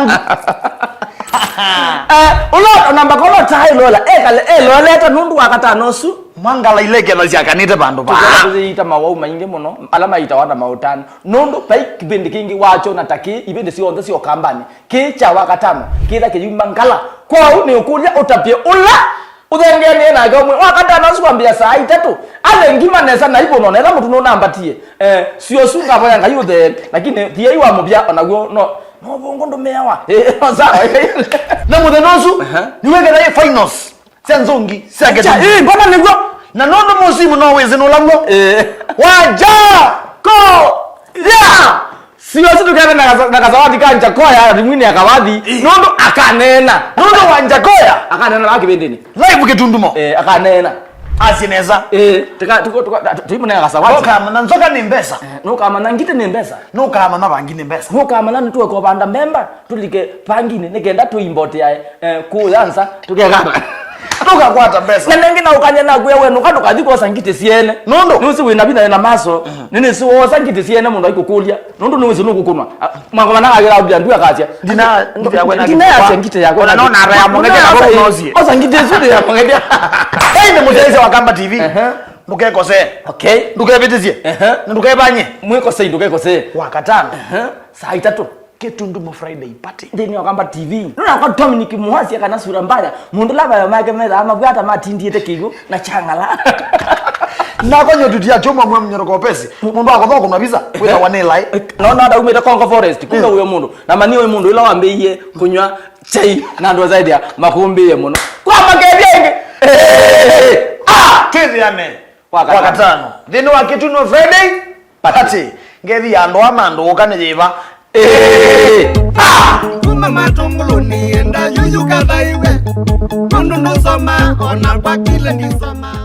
yangu. Ulo namba kono tai lola lola eta nundu wakatano su mangala ileke na ziakanite bandu ba ita mawa maingi muno alama ita wana mautano nundu pai kibindi kingi wacho nataki ibindi sionda sio kambani kicha wakatano kida kiyumangala kwa ni ukulia utapie ula udengene na gamwe wakatano su kwambia saa itatu ale ngima nesa na ibo nona ela mutu nona ambatie sio sunga boya ngayude lakini tie iwa mubya onagwo no bongo ndo mewa sawa na mudenosu niweke na finals sanzongi sake mbona nigwo na nondo musimu no wezi no lango waja ko ya sio situ kana na kazawadi kanja koya rimwini akawadhi nondo akanena nondo wanja koya akanena laki bendeni live kitundumo akanena asineza tuko na kazawadi kama na nzoka ni mbesa no kama na ngite ni mbesa no kama na bangine mbesa no kama na tuwe ko banda member tulike pangine negenda tuimbote ya kuyanza tukekana tukakwata mbesa nenge na ukanyana gwe wenu kaduka diko sangite siene nondo nusi wina bina na maso nini si wo sangite siene mundu ayikukulya nondo nuzi nukukunwa mangoma na agira ubya ndu akatia dina ya sangite yako na nona ara ya mongete na nozi o sangite zuri ya mongete ni mutezi wa Kamba TV mukeko se okay ndukebitizie ndukebanye mwiko se ndukeko se wakatano saa itatu Ketundumo Friday party ndini wa Kamba TV nuna kwa Dominic Muhasi kana sura mbaya mundu lava ya make meza ama bwata matindi yete kigo na changala na konyo tutia choma mwe mnyoroko pesi mundu akothoko mabisa kwita wanelai naona da umeta Congo Forest kumbe huyo mundu na mani huyo mundu ila wambiye kunywa chai na ndo zaidi ya makumbi muno kwa magebyenge twithiane wakatano thini wa Ketundumo Friday party ngethi ya ndo amando ukane jiva Kuma matunguluni enda yuyu kadhaiwe Mundu nusoma ona kwa kile nisoma